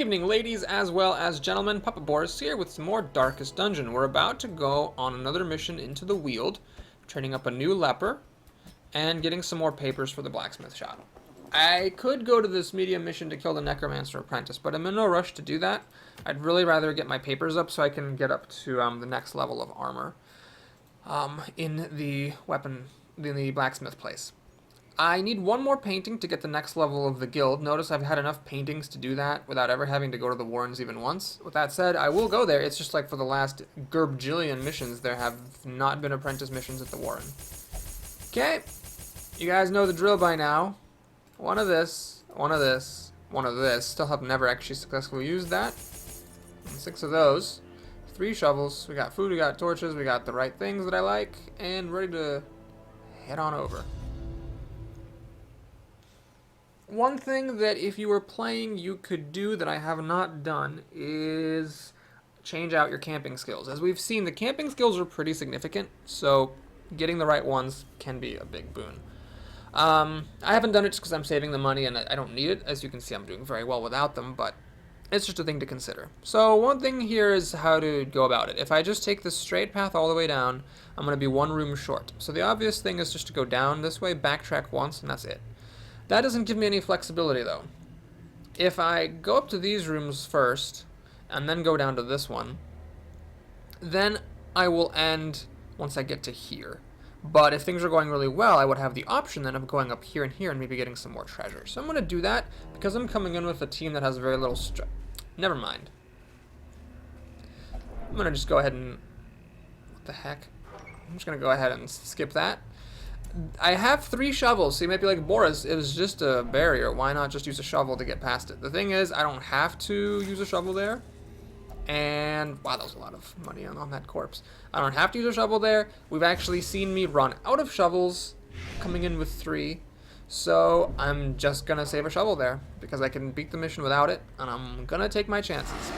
Evening, ladies as well as gentlemen. Papa Boris here with some more Darkest Dungeon. We're about to go on another mission into the Weald, training up a new leper, and getting some more papers for the blacksmith shop. I could go to this medium mission to kill the necromancer apprentice, but I'm in no rush to do that. I'd really rather get my papers up so I can get up to the next level of armor in the blacksmith place. I need one more painting to get the next level of the guild. Notice I've had enough paintings to do that without ever having to go to the Warrens even once. With that said, I will go there. It's just like for the last gerbjillion missions, there have not been apprentice missions at the Warren. Okay, you guys know the drill by now. One of this, one of this, one of this. Still have never actually successfully used that. 6 of those. 3 shovels. We got food, we got torches, we got the right things that I like, and ready to head on over. One thing that if you were playing you could do that I have not done is change out your camping skills. As we've seen, the camping skills are pretty significant, so getting the right ones can be a big boon. I haven't done it just because I'm saving the money and I don't need it. As you can see, I'm doing very well without them, but it's just a thing to consider. So one thing here is how to go about it. If I just take the straight path all the way down, I'm going to be 1 room short. So the obvious thing is just to go down this way, backtrack once, and that's it. That doesn't give me any flexibility though. If I go up to these rooms first and then go down to this one, then I will end once I get to here. But if things are going really well, I would have the option then of going up here and maybe getting some more treasure. So I'm going to do that because I'm coming in with a team that has very little Never mind. I'm going to just go ahead and... What the heck? I'm just going to go ahead and skip that. I have 3 shovels, so you might be like, Boris, it was just a barrier. Why not just use a shovel to get past it? The thing is, I don't have to use a shovel there. And, wow, that was a lot of money on that corpse. I don't have to use a shovel there. We've actually seen me run out of shovels, coming in with 3. So I'm just going to save a shovel there, because I can beat the mission without it, and I'm going to take my chances.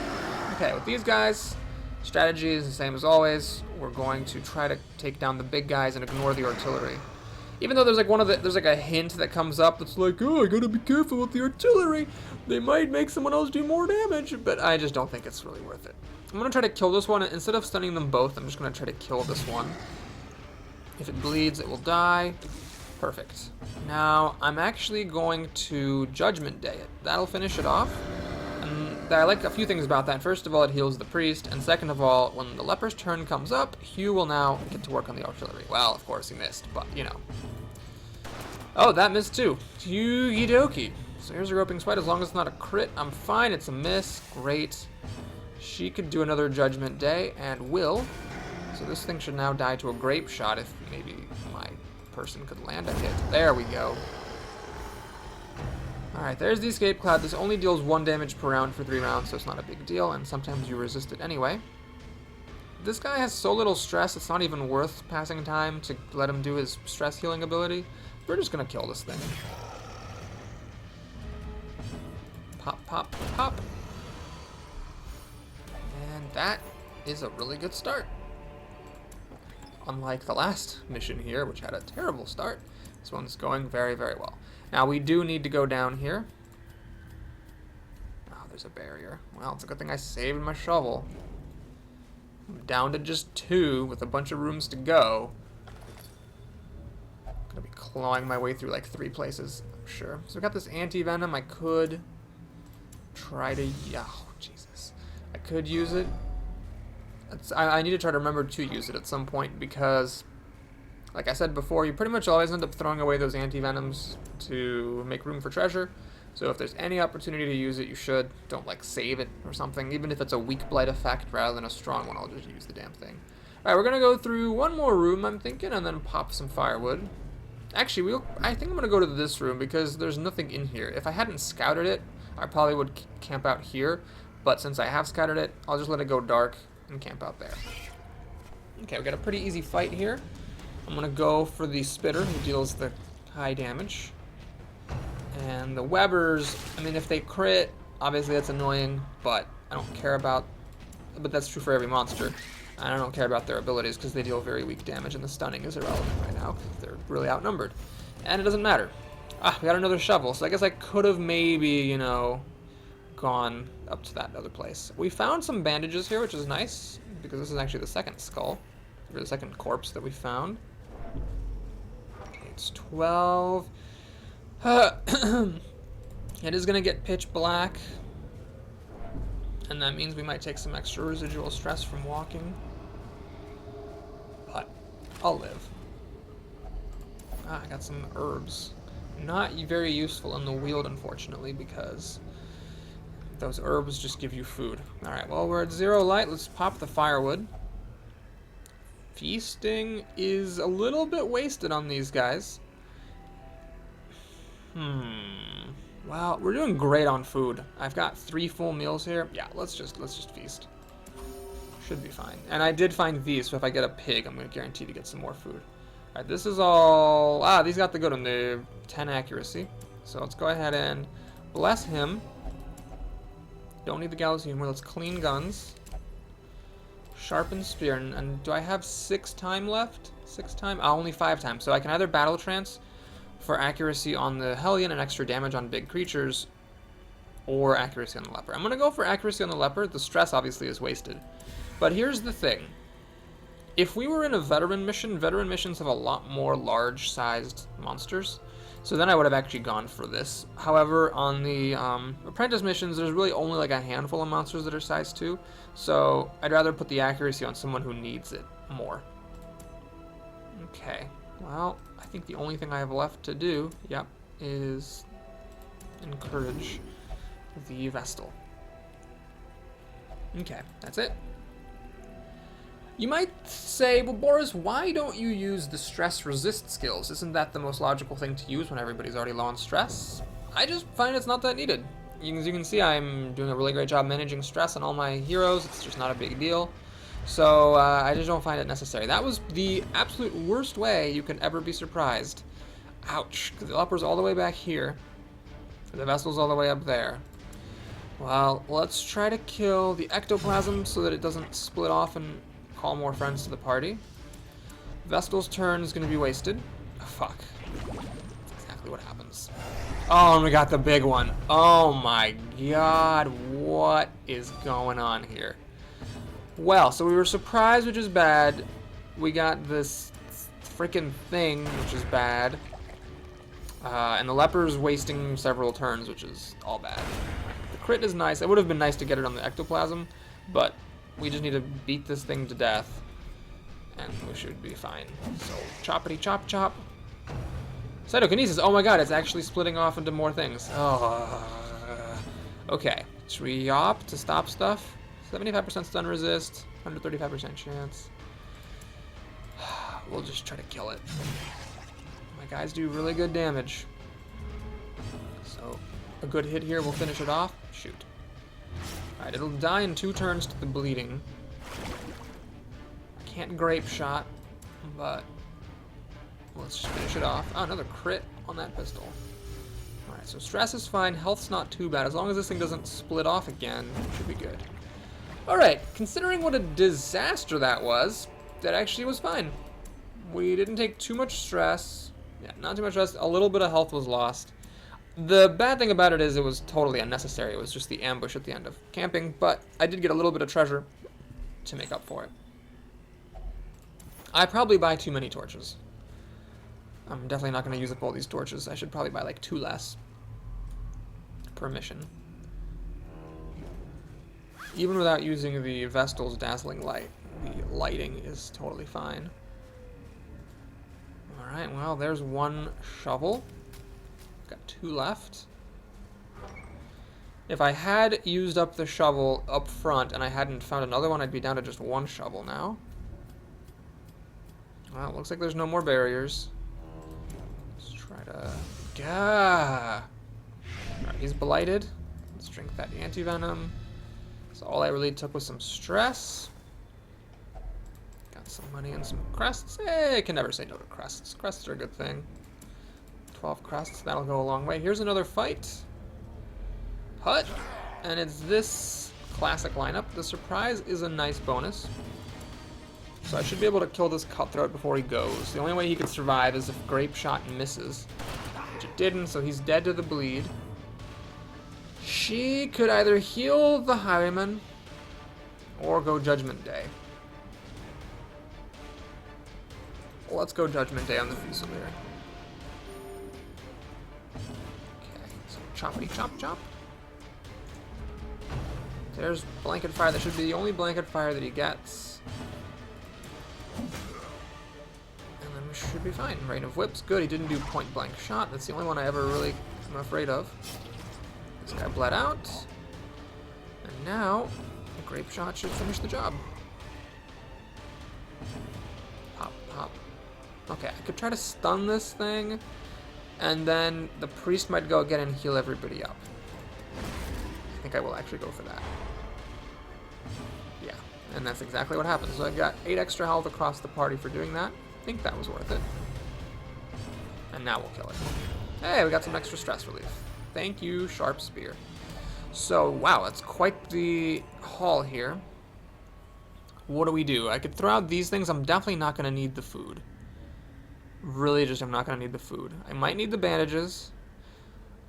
Okay, with these guys, strategy is the same as always. We're going to try to take down the big guys and ignore the artillery. Even though there's like a hint that comes up that's like, oh, I gotta be careful with the artillery. They might make someone else do more damage, but I just don't think it's really worth it. I'm gonna try to kill this one. Instead of stunning them both, I'm just gonna try to kill this one. If it bleeds, it will die. Perfect. Now, I'm actually going to Judgment Day it. That'll finish it off. And I like a few things about that. First of all, it heals the priest, and second of all, when the leper's turn comes up, Hugh will now get to work on the artillery. Well, of course he missed, but you know. Oh, that missed too. Okie dokie. So here's a roping spite. As long as it's not a crit, I'm fine. It's a miss. Great. She could do another Judgment Day, and will. So this thing should now die to a grape shot if maybe my person could land a hit. There we go. Alright, there's the escape cloud. This only deals 1 damage per round for 3 rounds, so it's not a big deal, and sometimes you resist it anyway. This guy has so little stress, it's not even worth passing time to let him do his stress healing ability. We're just gonna kill this thing. Pop, pop, pop. And that is a really good start. Unlike the last mission here, which had a terrible start, this one's going very, very well. Now, we do need to go down here. Oh, there's a barrier. Well, it's a good thing I saved my shovel. I'm down to just 2 with a bunch of rooms to go. I'm gonna be clawing my way through like 3 places, I'm sure. So we got this anti-venom. I could try to... Oh, Jesus. I could use it. I need to try to remember to use it at some point because... Like I said before, you pretty much always end up throwing away those anti-venoms to make room for treasure. So if there's any opportunity to use it, you should. Don't, like, save it or something. Even if it's a weak blight effect rather than a strong one, I'll just use the damn thing. Alright, we're going to go through 1 more room, I'm thinking, and then pop some firewood. Actually, I think I'm going to go to this room because there's nothing in here. If I hadn't scouted it, I probably would camp out here. But since I have scouted it, I'll just let it go dark and camp out there. Okay, we got a pretty easy fight here. I'm going to go for the Spitter, who deals the high damage. And the Webbers, I mean, if they crit, obviously that's annoying, but I don't care about... But that's true for every monster. I don't care about their abilities because they deal very weak damage, and the stunning is irrelevant right now. They're really outnumbered. And it doesn't matter. Ah, we got another shovel, so I guess I could have maybe, you know, gone up to that other place. We found some bandages here, which is nice, because this is actually the second skull, or the second corpse that we found. Okay, it's 12. It is going to get pitch black, and that means we might take some extra residual stress from walking. But I'll live. Ah, I got some herbs. Not very useful in the wield, unfortunately, because those herbs just give you food. Alright, well, we're at 0 light. Let's pop the firewood. Feasting is a little bit wasted on these guys. Well, we're doing great on food. I've got 3 full meals here. Yeah, let's just feast. Should be fine. And I did find these, so if I get a pig, I'm going to guarantee to get some more food. Alright, this is all... Ah, these got the good one. They're 10 accuracy. So let's go ahead and bless him. Don't need the gallows humor. Let's clean guns. Sharpen spear. And do I have 6 time left? 6 time? Only 5 times. So I can either battle trance for accuracy on the Hellion and extra damage on big creatures, or accuracy on the leper. I'm going to go for accuracy on the leper. The stress obviously is wasted. But here's the thing. If we were in a veteran mission, veteran missions have a lot more large-sized monsters, so then I would have actually gone for this. However, on the apprentice missions, there's really only like a handful of monsters that are size 2, so I'd rather put the accuracy on someone who needs it more. Okay, well, I think the only thing I have left to do, yep, is encourage the Vestal. Okay, that's it. You might say, well, Boris, why don't you use the stress resist skills? Isn't that the most logical thing to use when everybody's already low on stress? I just find it's not that needed. As you can see, I'm doing a really great job managing stress on all my heroes. It's just not a big deal. So I just don't find it necessary. That was the absolute worst way you can ever be surprised. Ouch, because the leper's all the way back here. The Vestal's all the way up there. Well, let's try to kill the ectoplasm so that it doesn't split off and call more friends to the party. Vestal's turn is going to be wasted. Oh, fuck. That's exactly what happens. Oh, and we got the big one. Oh my god, what is going on here? Well, so we were surprised, which is bad. We got this freaking thing, which is bad. And the leper's wasting several turns, which is all bad. The crit is nice. It would have been nice to get it on the ectoplasm, but we just need to beat this thing to death, and we should be fine. So, choppity chop chop. Cytokinesis, oh my god, it's actually splitting off into more things. Oh. Okay, should we opt to stop stuff? 75% stun resist, 135% chance. We'll just try to kill it. My guys do really good damage. So, a good hit here will finish it off. Shoot. Alright, it'll die in 2 turns to the bleeding. Can't grape shot, but let's just finish it off. Oh, another crit on that pistol. Alright, so stress is fine, health's not too bad. As long as this thing doesn't split off again, it should be good. Alright, considering what a disaster that was, that actually was fine. We didn't take too much stress. Yeah, not too much stress. A little bit of health was lost. The bad thing about it is it was totally unnecessary. It was just the ambush at the end of camping, but I did get a little bit of treasure to make up for it. I probably buy too many torches. I'm definitely not going to use up all these torches. I should probably buy like 2 less per mission. Even without using the Vestal's dazzling light, the lighting is totally fine. Alright, well, there's 1 shovel. Got 2 left. If I had used up the shovel up front and I hadn't found another one, I'd be down to just 1 shovel now. Well, it looks like there's no more barriers. Let's try to... Gah! Alright, he's blighted. Let's drink that anti-venom. So all I really took was some stress. Got some money and some crests. Hey, I can never say no to crests. Crests are a good thing. 12 crests, that'll go a long way. Here's another fight. Hut. And it's this classic lineup. The surprise is a nice bonus. So I should be able to kill this cutthroat before he goes. The only way he could survive is if grape shot misses. Which it didn't, so he's dead to the bleed. She could either heal the Highwayman or go Judgment Day. Let's go Judgment Day on the Fusilier. Okay, so choppity chop chop. There's Blanket Fire. That should be the only Blanket Fire that he gets. And then we should be fine. Rain of Whips, good. He didn't do point blank shot. That's the only one I ever really am afraid of. This guy bled out. And now, a Grape Shot should finish the job. Pop, pop. Okay, I could try to stun this thing, and then the priest might go again and heal everybody up. I think I will actually go for that. Yeah, and that's exactly what happened. So I got 8 extra health across the party for doing that. I think that was worth it. And now we'll kill it. Hey, we got some extra stress relief. Thank you, Sharp Spear. So, wow, that's quite the haul here. What do? I could throw out these things. I'm definitely not going to need the food. Really, I'm not going to need the food. I might need the bandages.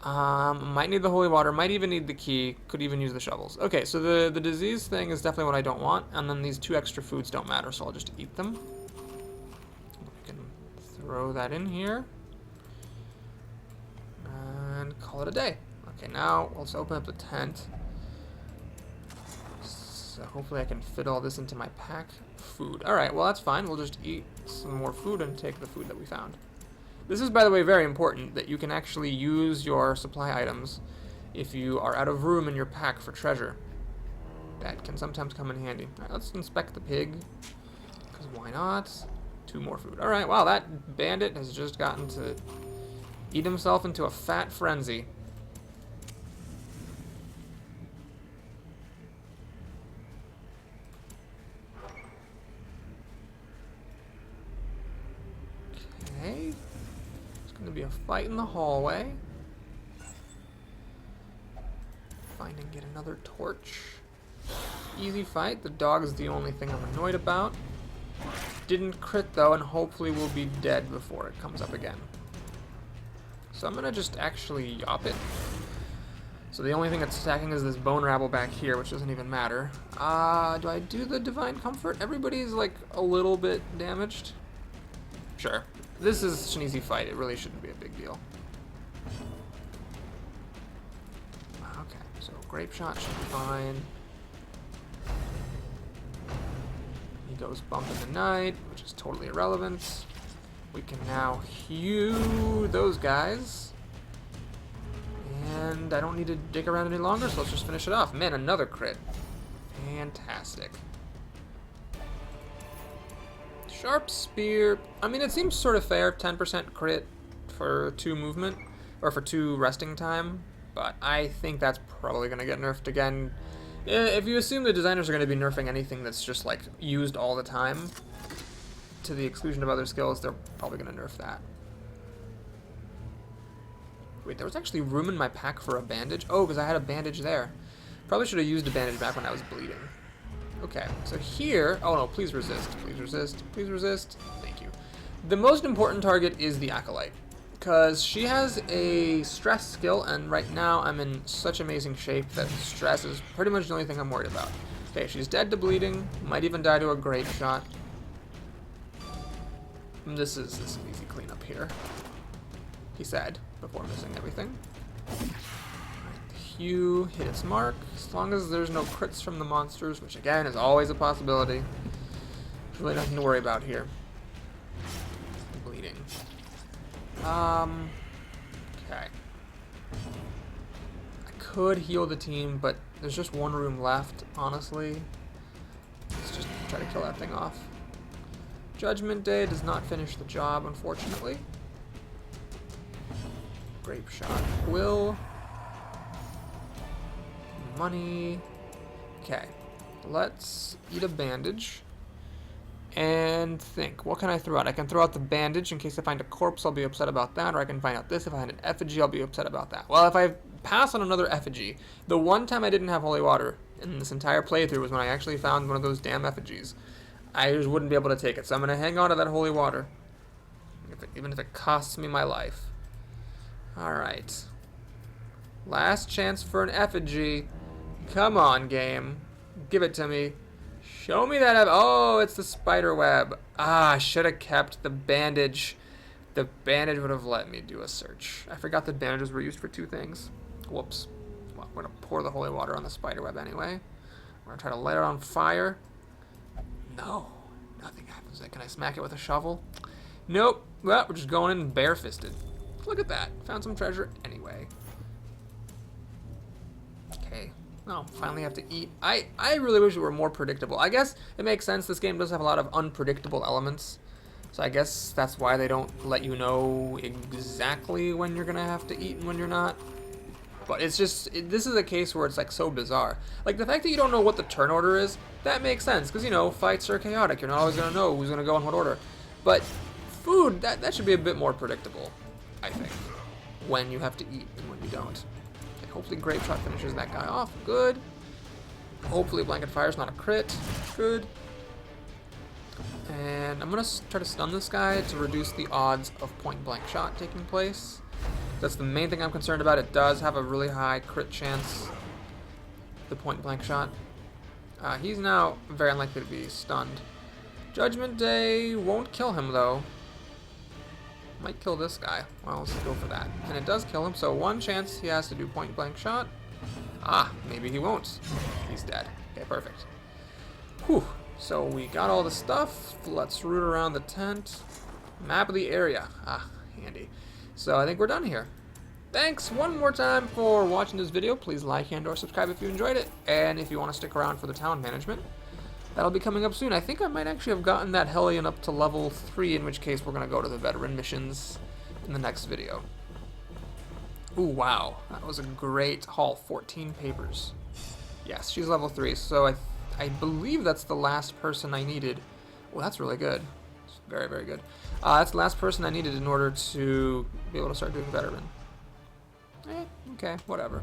Might need the holy water. Might even need the key. Could even use the shovels. Okay, so the disease thing is definitely what I don't want. And then these 2 extra foods don't matter, so I'll just eat them. We can throw that in here. And call it a day. Okay, now let's open up the tent. So hopefully I can fit all this into my pack. Food. Alright, well that's fine. We'll just eat some more food and take the food that we found. This is, by the way, very important, that you can actually use your supply items if you are out of room in your pack for treasure. That can sometimes come in handy. Alright, let's inspect the pig, because why not? 2 more food. Alright, wow, that bandit has just gotten to eat himself into a fat frenzy. Okay. There's going to be a fight in the hallway. Find and get another torch. Easy fight. The dog is the only thing I'm annoyed about. Didn't crit though, and hopefully we'll be dead before it comes up again. So I'm going to just actually yop it. So the only thing that's attacking is this bone rabble back here, which doesn't even matter. Do I do the Divine Comfort? Everybody's like a little bit damaged. Sure. This is an easy fight. It really shouldn't be a big deal. Okay, so Grape Shot should be fine. He goes Bump in the Night, which is totally irrelevant. We can now hew those guys. And I don't need to dig around any longer, so let's just finish it off. Man, another crit. Fantastic. Sharp Spear. I mean, it seems sort of fair. 10% crit for 2 movement, or for 2 resting time. But I think that's probably going to get nerfed again. If you assume the designers are going to be nerfing anything that's just like used all the time, to the exclusion of other skills, they're probably going to nerf that. Wait, there was actually room in my pack for a bandage? Oh, because I had a bandage there. Probably should have used a bandage back when I was bleeding. Okay, so here... Oh no, please resist. Please resist. Please resist. Thank you. The most important target is the Acolyte, because she has a stress skill, and right now I'm in such amazing shape that stress is pretty much the only thing I'm worried about. Okay, she's dead to bleeding. Might even die to a Grape Shot. This is an easy cleanup here, he said, before missing everything. Right, the Hew hit its mark. As long as there's no crits from the monsters, which again is always a possibility, there's really nothing to worry about here. Bleeding. Okay. I could heal the team, but there's just 1 room left, honestly. Let's just try to kill that thing off. Judgment Day does not finish the job, unfortunately. Grape Shot will. Money. Okay. Let's eat a bandage. And think. What can I throw out? I can throw out the bandage in case I find a corpse, I'll be upset about that. Or I can find out this. If I find an effigy, I'll be upset about that. Well, if I pass on another effigy, the one time I didn't have holy water in this entire playthrough was when I actually found one of those damn effigies. I just wouldn't be able to take it. So I'm going to hang on to that holy water, even if it costs me my life. Alright. Last chance for an effigy. Come on, game. Give it to me. Show me that. Oh, it's the spider web. Ah, I should have kept the bandage. The bandage would have let me do a search. I forgot the bandages were used for 2 things. Whoops. Well, we're going to pour the holy water on the spider web anyway. We're going to try to light it on fire. No. Nothing happens. Can I smack it with a shovel? Nope. Well, we're just going in bare-fisted. Look at that. Found some treasure anyway. Okay. Oh, finally have to eat. I really wish it were more predictable. I guess it makes sense. This game does have a lot of unpredictable elements. So I guess that's why they don't let you know exactly when you're going to have to eat and when you're not. But it's just, this is a case where it's like so bizarre. Like the fact that you don't know what the turn order is, that makes sense. Because, you know, fights are chaotic. You're not always going to know who's going to go in what order. But food, that should be a bit more predictable, I think. When you have to eat and when you don't. Okay, hopefully Grape Shot finishes that guy off. Good. Hopefully Blanket Fire's not a crit. Good. And I'm going to try to stun this guy to reduce the odds of point blank shot taking place. That's the main thing I'm concerned about. It does have a really high crit chance, the point blank shot. He's now very unlikely to be stunned. Judgment Day won't kill him though. Might kill this guy. Well, let's go for that. And it does kill him, so 1 chance he has to do point blank shot. Ah, maybe he won't. He's dead. Okay, perfect. Whew. So we got all the stuff. Let's root around the tent. Map of the area. Ah, handy. So I think we're done here. Thanks one more time for watching this video. Please like and or subscribe if you enjoyed it. And if you want to stick around for the town management, that'll be coming up soon. I think I might actually have gotten that Hellion up to level 3, in which case we're going to go to the veteran missions in the next video. Ooh, wow. That was a great haul. 14 papers. Yes, she's level 3, so I believe that's the last person I needed. Well, that's really good. It's very, very good. That's the last person I needed in order to be able to start doing veteran. Okay, whatever.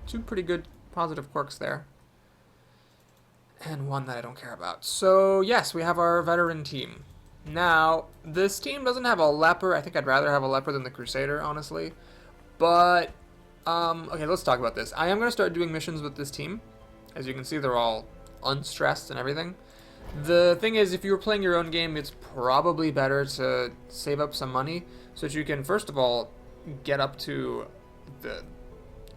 2 pretty good positive quirks there. And 1 that I don't care about. So, yes, we have our veteran team. Now, this team doesn't have a leper. I think I'd rather have a leper than the crusader, honestly. But, okay, let's talk about this. I am going to start doing missions with this team. As you can see, they're all unstressed and everything. The thing is, if you were playing your own game, it's probably better to save up some money so that you can, first of all, get up to the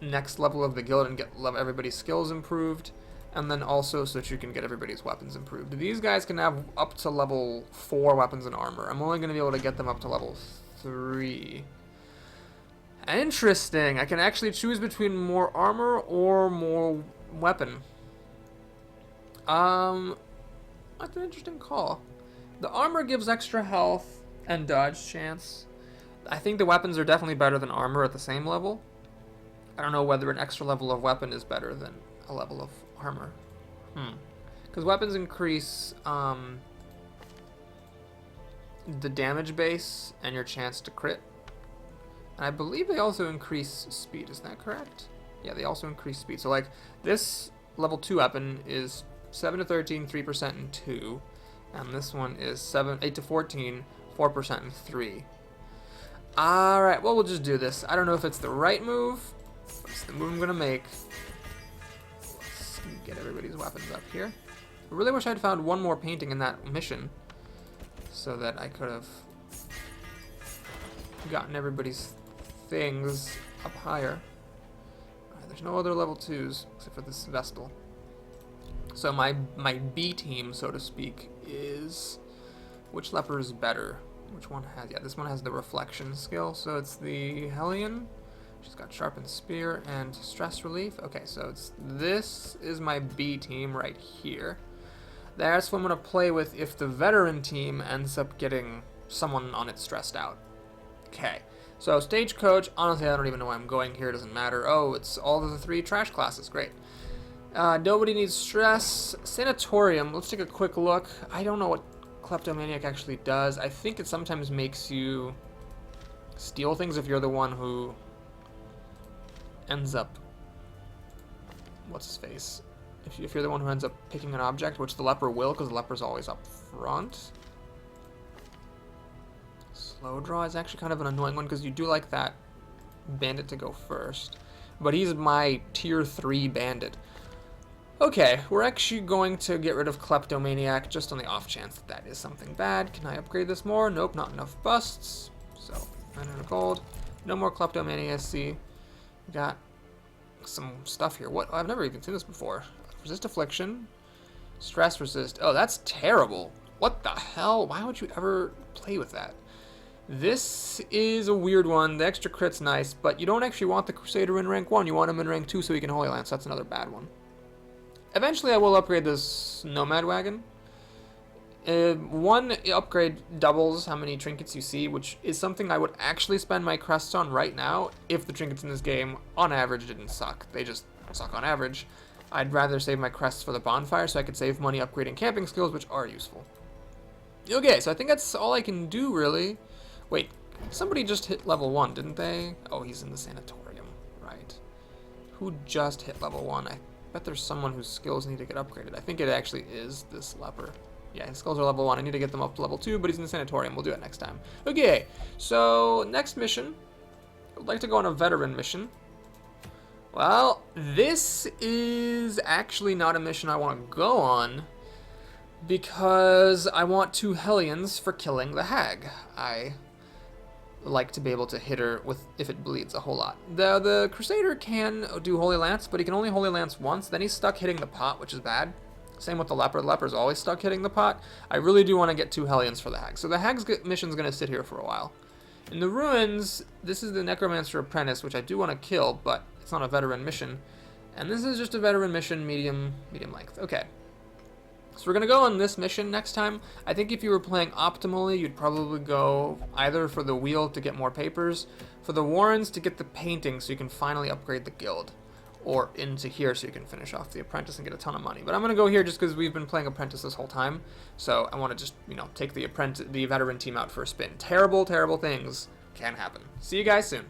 next level of the guild and get everybody's skills improved, and then also so that you can get everybody's weapons improved. These guys can have up to level 4 weapons and armor. I'm only going to be able to get them up to level 3. Interesting. I can actually choose between more armor or more weapon. That's an interesting call. The armor gives extra health and dodge chance. I think the weapons are definitely better than armor at the same level. I don't know whether an extra level of weapon is better than a level of armor. Because weapons increase the damage base and your chance to crit. And I believe they also increase speed. Is that correct? Yeah, they also increase speed. So like this level 2 weapon is 7 to 13, 3% and 2. And this one is 8 to 14, 4% and 3. Alright, well, we'll just do this. I don't know if it's the right move, but it's the move I'm going to make. Let's get everybody's weapons up here. I really wish I'd found 1 more painting in that mission so that I could have gotten everybody's things up higher. Alright, there's no other level 2s except for this Vestal. So my B team, so to speak, is... Which leper is better? Which one has... Yeah, this one has the reflection skill, so it's the Hellion. She's got sharpened spear and stress relief. Okay, so this is my B team right here. That's what I'm going to play with if the veteran team ends up getting someone on it stressed out. Okay, so Stagecoach, honestly I don't even know why I'm going here, it doesn't matter. Oh, it's all of the 3 trash classes, great. Nobody needs stress. Sanatorium, let's take a quick look. I don't know what Kleptomaniac actually does. I think it sometimes makes you steal things if you're the one who ends up... What's his face? If you're the one who ends up picking an object, which the leper will, because the leper's always up front. Slow draw is actually kind of an annoying one, because you do like that bandit to go first. but he's my tier 3 bandit. Okay, we're actually going to get rid of Kleptomaniac just on the off chance that that is something bad. Can I upgrade this more? Nope, not enough busts. So, 900 gold. No more Kleptomaniac. See, we got some stuff here. What? I've never even seen this before. Resist affliction. Stress resist. Oh, that's terrible. What the hell? Why would you ever play with that? This is a weird one. The extra crit's nice, but you don't actually want the Crusader in rank 1. You want him in rank 2 so he can Holy Lance. That's another bad one. Eventually, I will upgrade this Nomad Wagon. One upgrade doubles how many trinkets you see, which is something I would actually spend my crests on right now if the trinkets in this game, on average, didn't suck. They just suck on average. I'd rather save my crests for the bonfire so I could save money upgrading camping skills, which are useful. Okay, so I think that's all I can do, really. Wait, somebody just hit level 1, didn't they? Oh, he's in the sanatorium, right. Who just hit level 1? I bet there's someone whose skills need to get upgraded. I think it actually is this leper. Yeah, his skills are level 1. I need to get them up to level 2, but he's in the sanatorium. We'll do it next time. Okay, so next mission. I'd like to go on a veteran mission. Well, this is actually not a mission I want to go on because I want 2 Hellions for killing the hag. I like to be able to hit her with if it bleeds a whole lot. The Crusader can do Holy Lance, but he can only Holy Lance once. Then he's stuck hitting the pot, which is bad. Same with the Leper. The Leper's always stuck hitting the pot. I really do want to get 2 Hellions for the hag. So the hag's mission's going to sit here for a while. In the ruins, this is the Necromancer Apprentice, which I do want to kill, but it's not a veteran mission. And this is just a veteran mission, medium length. Okay. So we're going to go on this mission next time. I think if you were playing optimally, you'd probably go either for the wheel to get more papers, for the Warrens to get the painting so you can finally upgrade the guild, or into here so you can finish off the apprentice and get a ton of money. But I'm going to go here just because we've been playing apprentice this whole time. So I want to just, take the veteran team out for a spin. Terrible, terrible things can happen. See you guys soon.